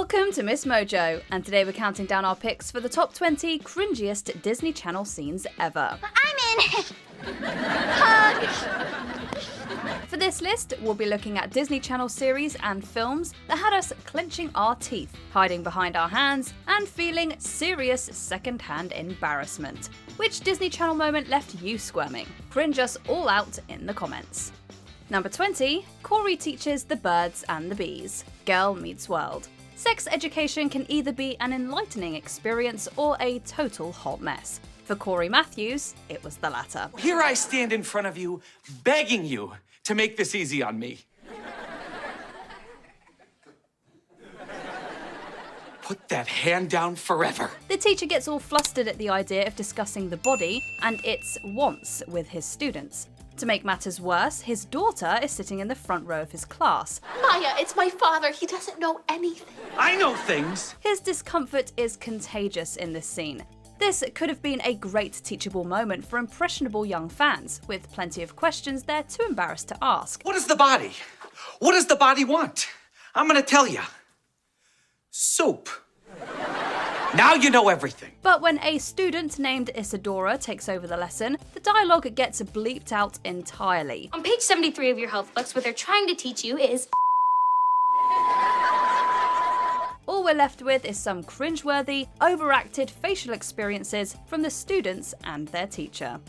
Welcome to MsMojo, and today we're counting down our picks for the top 20 cringiest Disney Channel scenes ever. I'm in! Hug! For this list, we'll be looking at Disney Channel series and films that had us clenching our teeth, hiding behind our hands, and feeling serious second-hand embarrassment. Which Disney Channel moment left you squirming? Cringe us all out in the comments. Number 20, Corey teaches the birds and the bees. Girl meets world. Sex education can either be an enlightening experience or a total hot mess. For Corey Matthews, it was the latter. Here I stand in front of you, begging you to make this easy on me. Put that hand down forever. The teacher gets all flustered at the idea of discussing the body and its wants with his students. To make matters worse, his daughter is sitting in the front row of his class. Maya, it's my father. He doesn't know anything. I know things. His discomfort is contagious in this scene. This could have been a great teachable moment for impressionable young fans, with plenty of questions they're too embarrassed to ask. What is the body? What does the body want? I'm gonna tell you. Soup. Now you know everything. But when a student named Isadora takes over the lesson, the dialogue gets bleeped out entirely. On page 73 of your health books, what they're trying to teach you is... All we're left with is some cringeworthy, overacted facial experiences from the students and their teacher.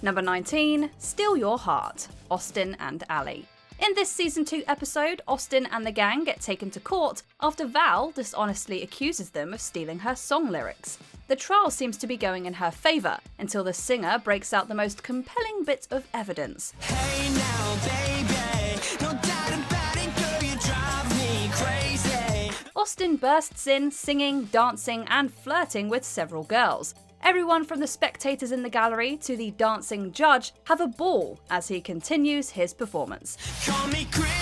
Number 19, Steal Your Heart, Austin and Ally. In this season 2 episode, Austin and the gang get taken to court after Val dishonestly accuses them of stealing her song lyrics. The trial seems to be going in her favour, until the singer breaks out the most compelling bit of evidence. Hey now, baby, no doubt about it, girl, you drive me crazy. Austin bursts in, singing, dancing, and flirting with several girls. Everyone from the spectators in the gallery to the dancing judge have a ball as he continues his performance. Call me criminal,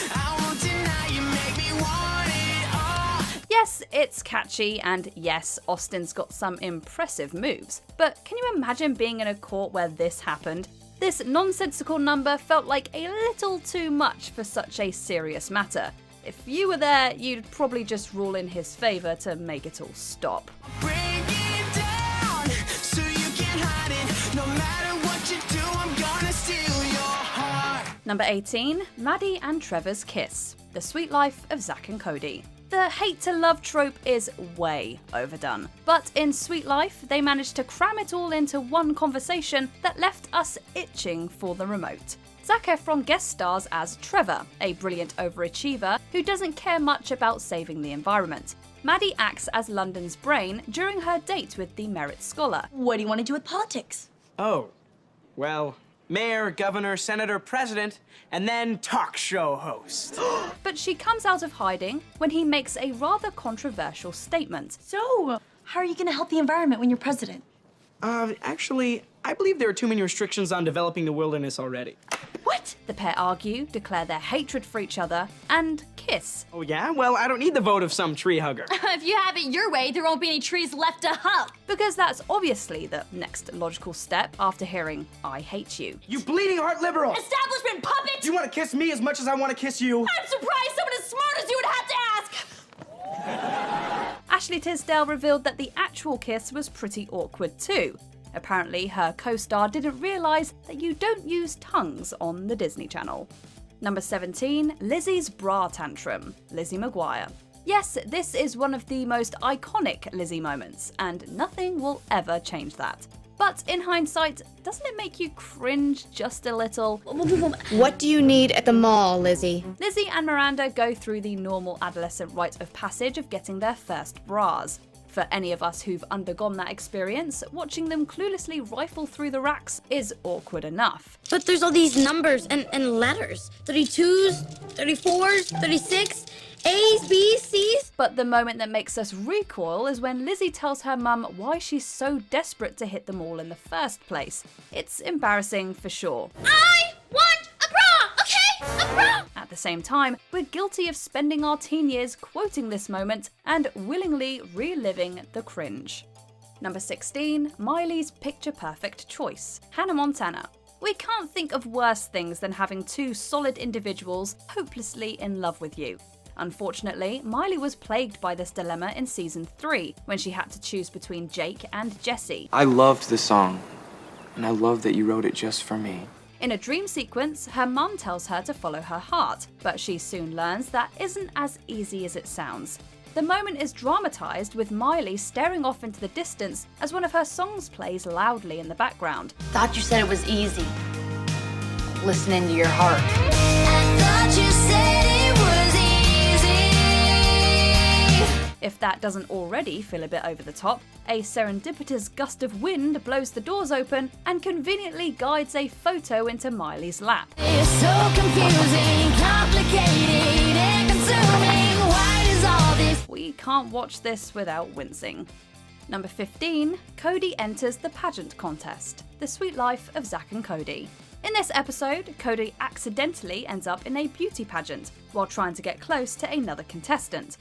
I won't deny you make me want it all. Yes, it's catchy, and yes, Austin's got some impressive moves. But can you imagine being in a court where this happened? This nonsensical number felt like a little too much for such a serious matter. If you were there, you'd probably just rule in his favour to make it all stop. Bring it down so you can't hide it. No matter what you do, I'm gonna steal your heart. Number 18, Maddie and Trevor's kiss. The Sweet Life of Zack and Cody. The hate-to-love trope is way overdone. But in Sweet Life, they managed to cram it all into one conversation that left us itching for the remote. Zac Efron guest stars as Trevor, a brilliant overachiever who doesn't care much about saving the environment. Maddie acts as London's brain during her date with the merit scholar. What do you want to do with politics? Oh, well, mayor, governor, senator, president, and then talk show host. But she comes out of hiding when he makes a rather controversial statement. So, how are you going to help the environment when you're president? Actually, I believe there are too many restrictions on developing the wilderness already. What? The pair argue, declare their hatred for each other, and kiss. Oh yeah? Well, I don't need the vote of some tree hugger. If you have it your way, there won't be any trees left to hug. Because that's obviously the next logical step after hearing, I hate you. You bleeding heart liberal! Establishment puppet! Do you want to kiss me as much as I want to kiss you? I'm surprised someone as smart as you would have to ask! Ashley Tisdale revealed that the actual kiss was pretty awkward too. Apparently, her co-star didn't realise that you don't use tongues on the Disney Channel. Number 17, Lizzie's bra tantrum, Lizzie McGuire. Yes, this is one of the most iconic Lizzie moments, and nothing will ever change that. But in hindsight, doesn't it make you cringe just a little? What do you need at the mall, Lizzie? Lizzie and Miranda go through the normal adolescent rite of passage of getting their first bras. For any of us who've undergone that experience, watching them cluelessly rifle through the racks is awkward enough. But there's all these numbers and letters. 32s, 34s, 36, A's, B's, C's. But the moment that makes us recoil is when Lizzie tells her mum why she's so desperate to hit them all in the first place. It's embarrassing for sure. I want a bra, okay? A bra! At the same time, we're guilty of spending our teen years quoting this moment and willingly reliving the cringe. Number 16, Miley's picture-perfect choice, Hannah Montana. We can't think of worse things than having two solid individuals hopelessly in love with you. Unfortunately, Miley was plagued by this dilemma in season 3, when she had to choose between Jake and Jessie. I loved the song, and I love that you wrote it just for me. In a dream sequence, her mum tells her to follow her heart, but she soon learns that isn't as easy as it sounds. The moment is dramatized with Miley staring off into the distance as one of her songs plays loudly in the background. Thought you said it was easy. Listening to your heart. I thought you said it was easy. If that doesn't already feel a bit over the top, a serendipitous gust of wind blows the doors open and conveniently guides a photo into Miley's lap. It's so confusing, complicated, and consuming. Why does all this? We can't watch this without wincing. Number 15, Cody enters the pageant contest, The Sweet Life of Zack and Cody. In this episode, Cody accidentally ends up in a beauty pageant while trying to get close to another contestant.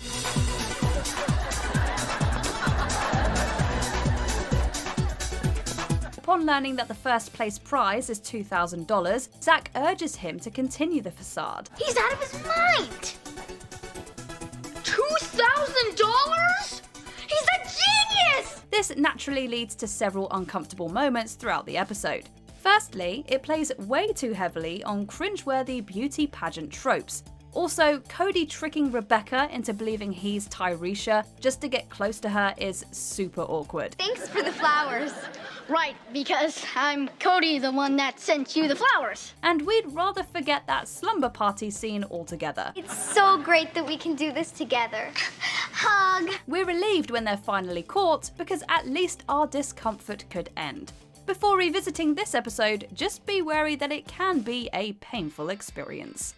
Upon learning that the first place prize is $2,000, Zack urges him to continue the facade. He's out of his mind. $2,000? He's a genius! This naturally leads to several uncomfortable moments throughout the episode. Firstly, it plays way too heavily on cringeworthy beauty pageant tropes. Also, Cody tricking Rebecca into believing he's Tyresha just to get close to her is super awkward. Thanks for the flowers. Right, because I'm Cody, the one that sent you the flowers. And we'd rather forget that slumber party scene altogether. It's so great that we can do this together. Hug. We're relieved when they're finally caught, because at least our discomfort could end. Before revisiting this episode, just be wary that it can be a painful experience.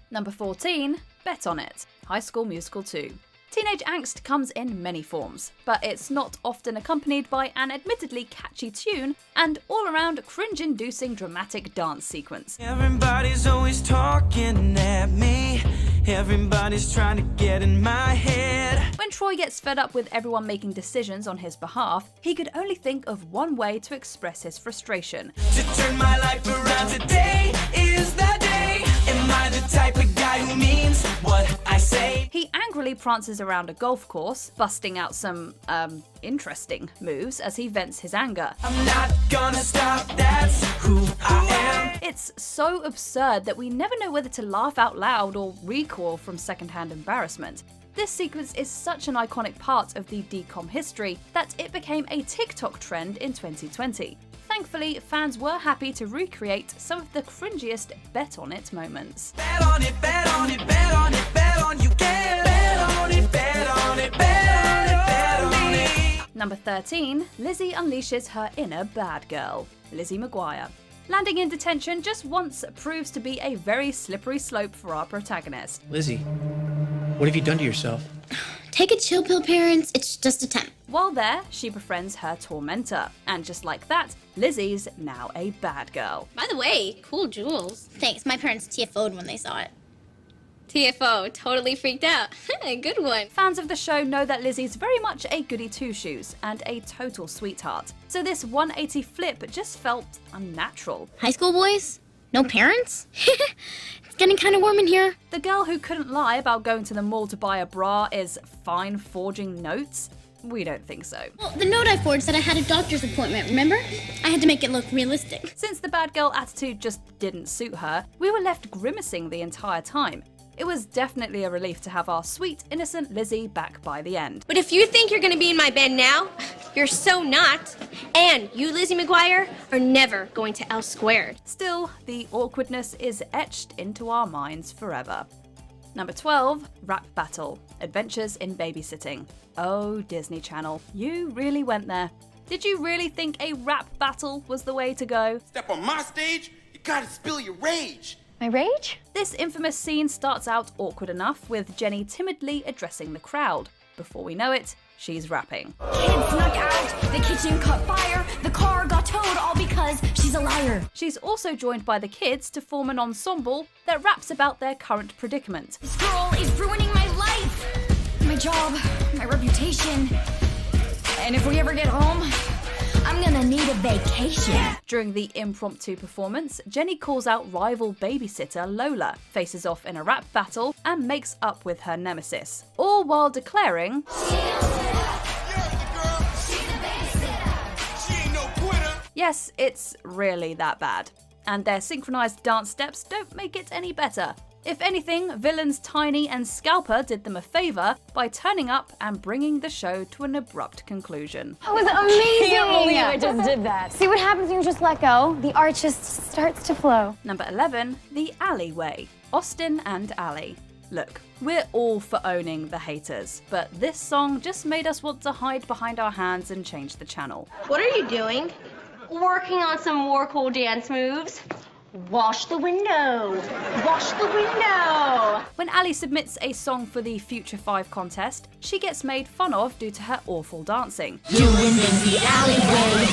Number 14, Bet On It, High School Musical 2. Teenage angst comes in many forms, but it's not often accompanied by an admittedly catchy tune and all-around cringe-inducing dramatic dance sequence. Everybody's always talking at me. Everybody's trying to get in my head. When Troy gets fed up with everyone making decisions on his behalf, he could only think of one way to express his frustration. To turn my life around, today is the day. Am I the type of guy who means what I say? He angrily prances around a golf course, busting out some, interesting moves as he vents his anger. I'm not gonna stop, that's who I am. It's so absurd that we never know whether to laugh out loud or recoil from secondhand embarrassment. This sequence is such an iconic part of the DCOM history that it became a TikTok trend in 2020. Thankfully, fans were happy to recreate some of the cringiest Bet On It moments. Bet on it, bet on it, bet on it, bet on you can. Bet on it, bet on it, bet on it, bet on it. Number 13, Lizzie unleashes her inner bad girl, Lizzie McGuire. Landing in detention just once proves to be a very slippery slope for our protagonist. Lizzie, what have you done to yourself? Take a chill pill, parents. It's just a temp. While there, she befriends her tormentor, and just like that, Lizzie's now a bad girl. By the way, cool jewels. Thanks. My parents TFO'd when they saw it. TFO, totally freaked out. Good one. Fans of the show know that Lizzie's very much a goody two-shoes and a total sweetheart, so this 180 flip just felt unnatural. High school boys? No parents? It's getting kind of warm in here. The girl who couldn't lie about going to the mall to buy a bra is fine forging notes? We don't think so. Well, the note I forged said I had a doctor's appointment, remember? I had to make it look realistic. Since the bad girl attitude just didn't suit her, we were left grimacing the entire time. It was definitely a relief to have our sweet, innocent Lizzie back by the end. But if you think you're gonna be in my bed now, you're so not. And you, Lizzie McGuire, are never going to L squared. Still, the awkwardness is etched into our minds forever. Number 12, Rap Battle, Adventures in Babysitting. Oh, Disney Channel, you really went there. Did you really think a rap battle was the way to go? Step on my stage, you gotta spill your rage. My rage? This infamous scene starts out awkward enough with Jenny timidly addressing the crowd. Before we know it, she's rapping. Kids snuck out, the kitchen caught fire, the car got towed, all because she's a liar. She's also joined by the kids to form an ensemble that raps about their current predicament. This girl is ruining my life, my job, my reputation. And if we ever get home, I'm gonna need a vacation. During the impromptu performance, Jenny calls out rival babysitter Lola, faces off in a rap battle, and makes up with her nemesis, all while declaring, yes, it's really that bad. And their synchronized dance steps don't make it any better. If anything, villains Tiny and Scalper did them a favor by turning up and bringing the show to an abrupt conclusion. That was amazing! I can't believe I just did that. See what happens when you just let go? The art just starts to flow. Number 11, The Alleyway. Austin and Ally. Look, we're all for owning the haters, but this song just made us want to hide behind our hands and change the channel. What are you doing? Working on some more cool dance moves. Wash the window. Wash the window. When Ally submits a song for the Future 5 contest, she gets made fun of due to her awful dancing. Doing things the alleyway.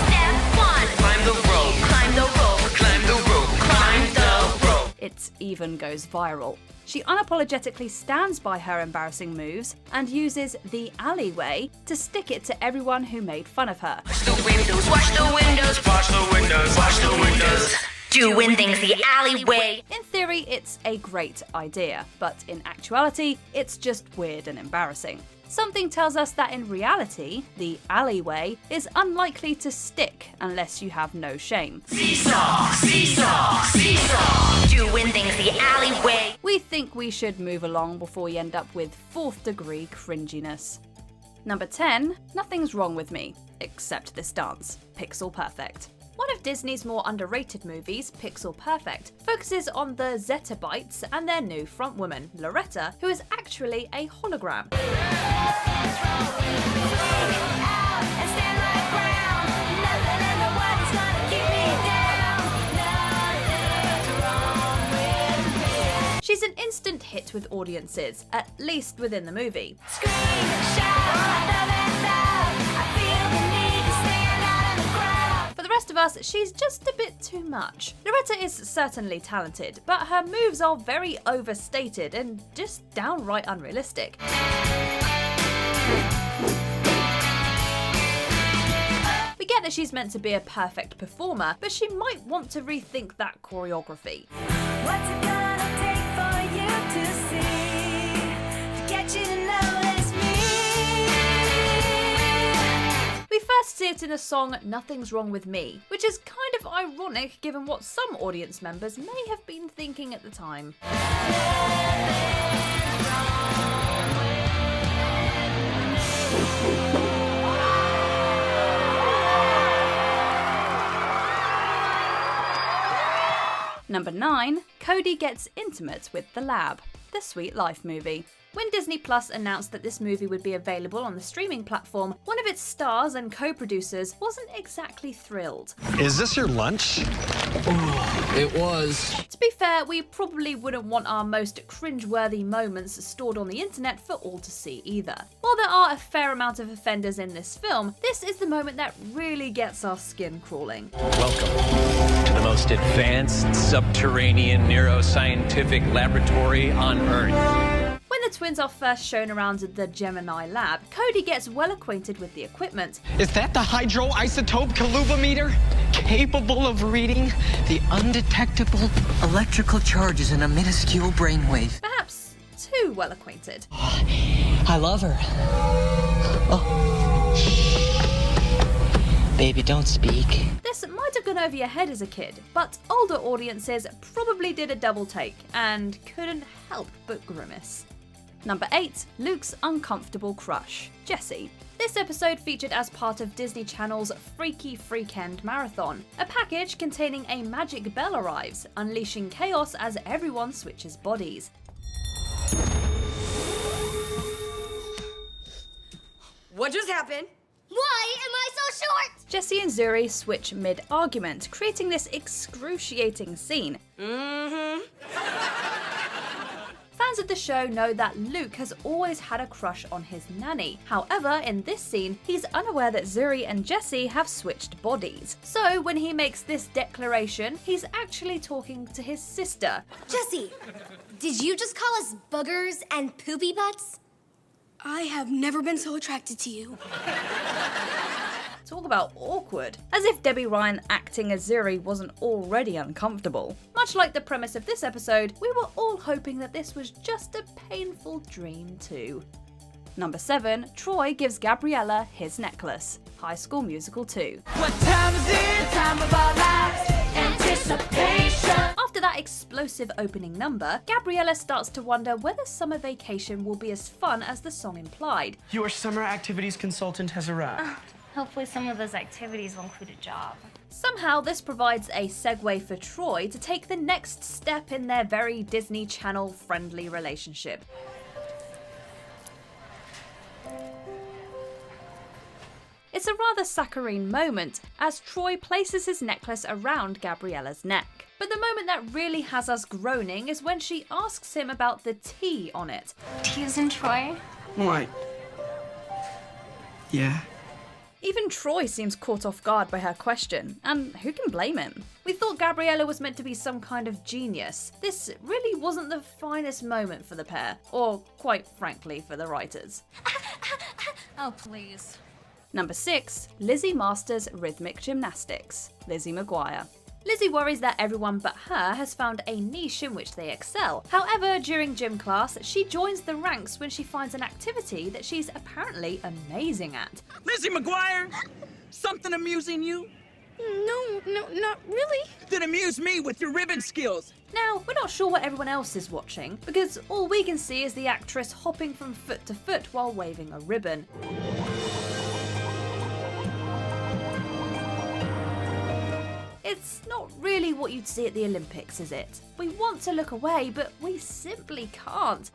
Step 1. Climb the rope. Climb the rope. Climb the rope. Climb the rope. It even goes viral. She unapologetically stands by her embarrassing moves and uses the alleyway to stick it to everyone who made fun of her. Wash the windows. Wash the windows. Wash the windows. Wash the windows. Doing things the alleyway. In theory, it's a great idea, but in actuality, it's just weird and embarrassing. Something tells us that in reality, the alleyway is unlikely to stick unless you have no shame. Seesaw, seesaw, seesaw. Doing things the alleyway. We think we should move along before we end up with 4th degree cringiness. Number 10, Nothing's Wrong With Me, except this dance, Pixel Perfect. One of Disney's more underrated movies, Pixel Perfect, focuses on the Zetabytes and their new frontwoman, Loretta, who is actually a hologram. She's an instant hit with audiences, at least within the movie. For the rest of us, she's just a bit too much. Loretta is certainly talented, but her moves are very overstated and just downright unrealistic. We get that she's meant to be a perfect performer, but she might want to rethink that choreography. What's it gonna take for you to see, to get you to notice me? We first see it in the song Nothing's Wrong With Me, which is kind of ironic given what some audience members may have been thinking at the time. Number 9, Cody Gets Intimate with the Lab, the Sweet Life movie. When Disney Plus announced that this movie would be available on the streaming platform, one of its stars and co-producers wasn't exactly thrilled. Is this your lunch? Oh, it was. To be fair, we probably wouldn't want our most cringe-worthy moments stored on the internet for all to see either. While there are a fair amount of offenders in this film, this is the moment that really gets our skin crawling. Welcome to the most advanced subterranean neuroscientific laboratory on Earth. When the twins are first shown around the Gemini lab, Cody gets well acquainted with the equipment. Is that the hydroisotope caluvometer? Capable of reading the undetectable electrical charges in a minuscule brainwave. Perhaps too well acquainted. I love her. Oh. Baby, don't speak. This might have gone over your head as a kid, but older audiences probably did a double take and couldn't help but grimace. Number 8, Luke's Uncomfortable Crush, Jessie. This episode featured as part of Disney Channel's Freaky Freakend Marathon. A package containing a magic bell arrives, unleashing chaos as everyone switches bodies. What just happened? Why am I so short? Jessie and Zuri switch mid-argument, creating this excruciating scene. Fans of the show know that Luke has always had a crush on his nanny. However, in this scene, he's unaware that Zuri and Jessie have switched bodies. So when he makes this declaration, he's actually talking to his sister. Jessie, did you just call us boogers and poopy butts? I have never been so attracted to you. Talk about awkward. As if Debbie Ryan acting as Ziri wasn't already uncomfortable. Much like the premise of this episode, we were all hoping that this was just a painful dream too. Number 7, Troy gives Gabriella his necklace. High School Musical 2. What time is it? Time of our lives. Anticipation. After that explosive opening number, Gabriella starts to wonder whether summer vacation will be as fun as the song implied. Your summer activities consultant has arrived. Hopefully some of those activities will include a job. Somehow this provides a segue for Troy to take the next step in their very Disney Channel friendly relationship. It's a rather saccharine moment as Troy places his necklace around Gabriella's neck. But the moment that really has us groaning is when she asks him about the T on it. T as in Troy? Why? Yeah. Even Troy seems caught off guard by her question, and who can blame him? We thought Gabriella was meant to be some kind of genius. This really wasn't the finest moment for the pair, or quite frankly for the writers. Oh, please. Number 6, Lizzie masters rhythmic gymnastics. Lizzie McGuire. Lizzie worries that everyone but her has found a niche in which they excel. However, during gym class, she joins the ranks when she finds an activity that she's apparently amazing at. Lizzie McGuire, something amusing you? No, not really. Then amuse me with your ribbon skills. Now, we're not sure what everyone else is watching, because all we can see is the actress hopping from foot to foot while waving a ribbon. It's not really what you'd see at the Olympics, is it? We want to look away, but we simply can't.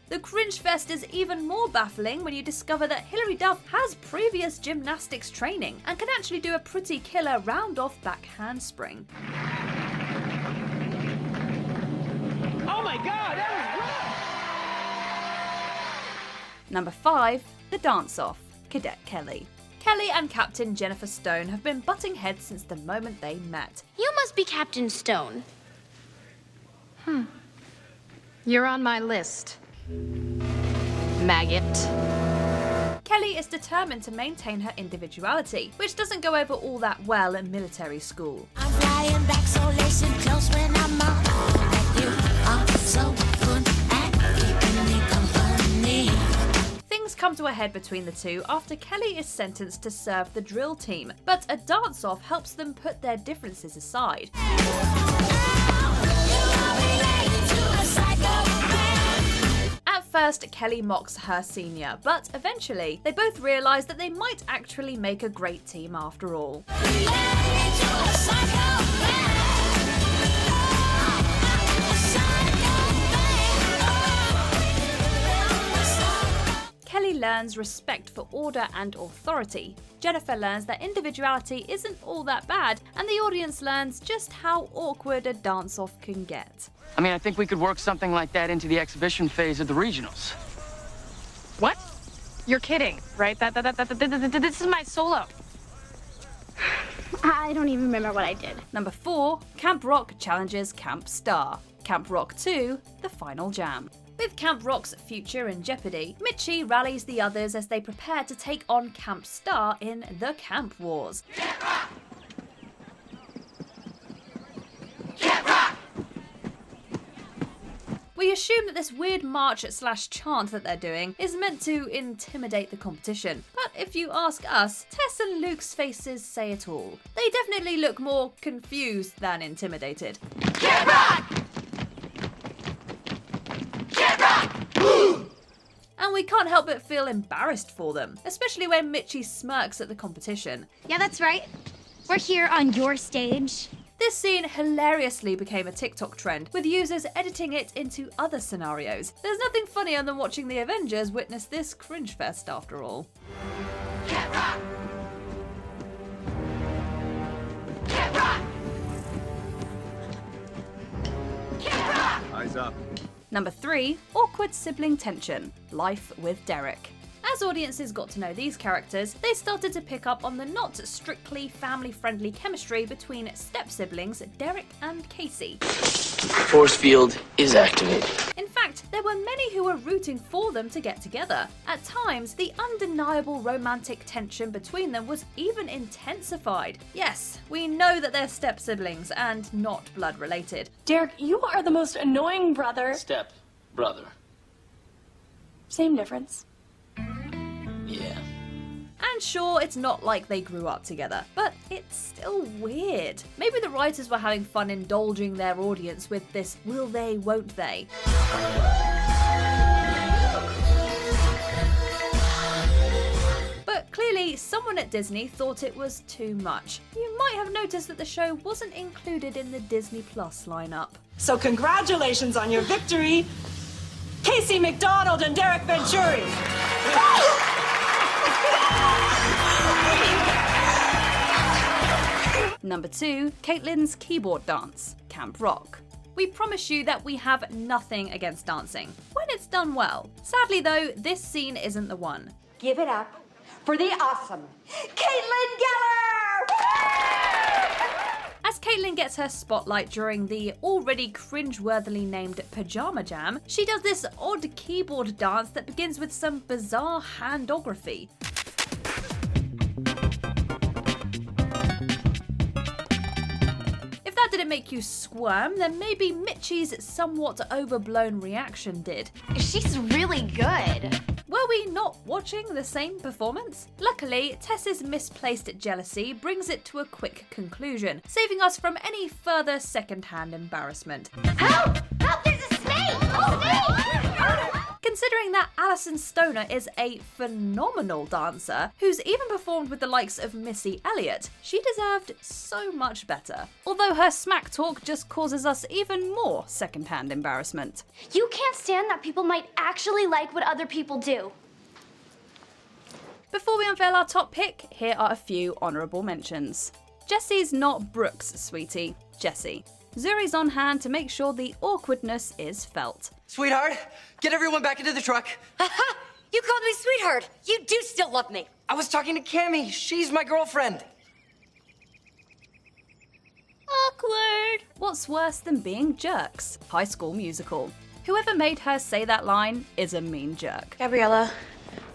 The Cringe Fest is even more baffling when you discover that Hilary Duff has previous gymnastics training and can actually do a pretty killer round-off back handspring. Oh my God, that was Number 5, the dance-off, Cadet Kelly. Kelly and Captain Jennifer Stone have been butting heads since the moment they met. You must be Captain Stone. You're on my list. Maggot. Kelly is determined to maintain her individuality, which doesn't go over all that well at military school. I'm flying back, so listen close when I'm on. You are so good at keeping me company. Things come to a head between the two after Kelly is sentenced to serve the drill team, but a dance-off helps them put their differences aside. At first, Kelly mocks her senior, but eventually, they both realise that they might actually make a great team after all. Kelly learns respect for order and authority. Jennifer learns that individuality isn't all that bad, and the audience learns just how awkward a dance-off can get. I mean, I think we could work something like that into the exhibition phase of the regionals. What? You're kidding, right? This is my solo. I don't even remember what I did. Number 4, Camp Rock challenges Camp Star. Camp Rock 2, the final jam. With Camp Rock's future in jeopardy, Mitchie rallies the others as they prepare to take on Camp Star in the Camp Wars. Camp Rock! Camp Rock! We assume that this weird march/chant that they're doing is meant to intimidate the competition, but if you ask us, Tess and Luke's faces say it all. They definitely look more confused than intimidated. Camp Rock! Camp Rock! And we can't help but feel embarrassed for them, especially when Mitchie smirks at the competition. Yeah, that's right. We're here on your stage. This scene hilariously became a TikTok trend, with users editing it into other scenarios. There's nothing funnier than watching the Avengers witness this cringe fest after all. Camp Rock! Camp Rock! Camp Rock! Eyes up. Number 3, awkward sibling tension, life with Derek. As audiences got to know these characters, they started to pick up on the not strictly family-friendly chemistry between step-siblings Derek and Casey. Force field is activated. In fact, there were many who were rooting for them to get together. At times, the undeniable romantic tension between them was even intensified. Yes, we know that they're step-siblings and not blood-related. Derek, you are the most annoying brother. Step brother. Same difference. Yeah. And sure, it's not like they grew up together, but it's still weird. Maybe the writers were having fun indulging their audience with this will they, won't they. But clearly, someone at Disney thought it was too much. You might have noticed that the show wasn't included in the Disney Plus lineup. So congratulations on your victory, Casey McDonald and Derek Venturi. Number 2, Caitlin's keyboard dance, Camp Rock. We promise you that we have nothing against dancing, when it's done well. Sadly though, this scene isn't the one. Give it up for the awesome Caitlin Geller! As Caitlin gets her spotlight during the already cringe-worthily named Pajama Jam, she does this odd keyboard dance that begins with some bizarre handography. If that didn't make you squirm, then maybe Mitchie's somewhat overblown reaction did. She's really good. Were we not watching the same performance? Luckily, Tess's misplaced jealousy brings it to a quick conclusion, saving us from any further second-hand embarrassment. Help! Help! There's a snake! A snake! Considering that Alison Stoner is a phenomenal dancer who's even performed with the likes of Missy Elliott, she deserved so much better. Although her smack talk just causes us even more second-hand embarrassment. You can't stand that people might actually like what other people do. Before we unveil our top pick, here are a few honourable mentions. Jessie's not Brooks, sweetie. Jessie. Zuri's on hand to make sure the awkwardness is felt. Sweetheart, get everyone back into the truck. Haha! You called me sweetheart. You do still love me. I was talking to Cammy. She's my girlfriend. Awkward. What's worse than being jerks? High School Musical. Whoever made her say that line is a mean jerk. Gabriella,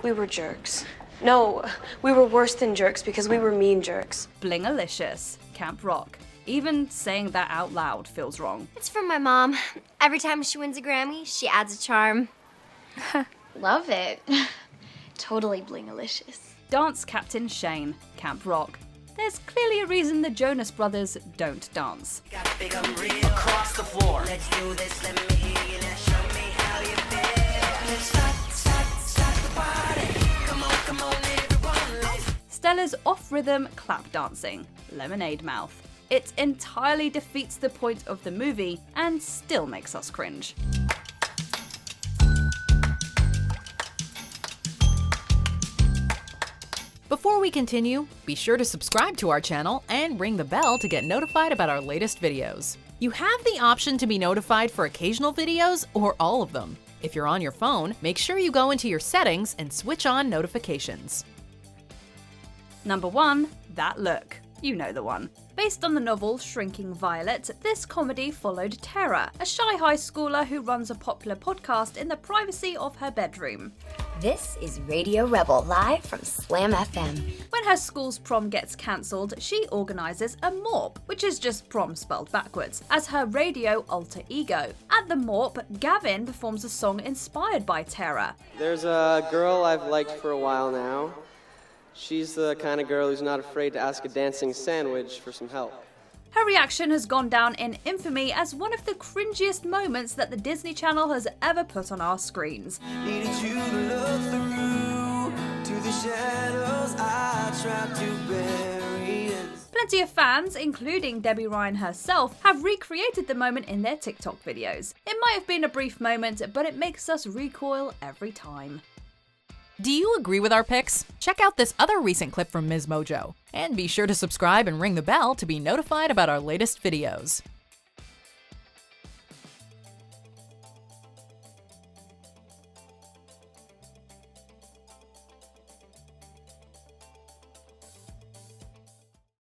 we were jerks. No, we were worse than jerks because we were mean jerks. Blingalicious. Camp Rock. Even saying that out loud feels wrong. It's from my mom. Every time she wins a Grammy, she adds a charm. Love it. Totally blingalicious. Dance Captain Shane. Camp Rock. There's clearly a reason the Jonas Brothers don't dance. Across the floor. Let's do this, let me hear you now. Show me how you feel. Stop the party. Come on, everyone. Stella's off-rhythm clap dancing. Lemonade Mouth. It entirely defeats the point of the movie and still makes us cringe. Before we continue, be sure to subscribe to our channel and ring the bell to get notified about our latest videos. You have the option to be notified for occasional videos or all of them. If you're on your phone, make sure you go into your settings and switch on notifications. Number 1, That Look. You know the one. Based on the novel Shrinking Violet, this comedy followed Tara, a shy high schooler who runs a popular podcast in the privacy of her bedroom. This is Radio Rebel, live from Slam FM. When her school's prom gets cancelled, she organises a MORP, which is just prom spelled backwards, as her radio alter ego. At the MORP, Gavin performs a song inspired by Tara. There's a girl I've liked for a while now. She's the kind of girl who's not afraid to ask a dancing sandwich for some help. Her reaction has gone down in infamy as one of the cringiest moments that the Disney Channel has ever put on our screens. Needed you to look through to the shadows I tried to bury. Plenty of fans, including Debbie Ryan herself, have recreated the moment in their TikTok videos. It might have been a brief moment, but it makes us recoil every time. Do you agree with our picks? Check out this other recent clip from MsMojo. And be sure to subscribe and ring the bell to be notified about our latest videos.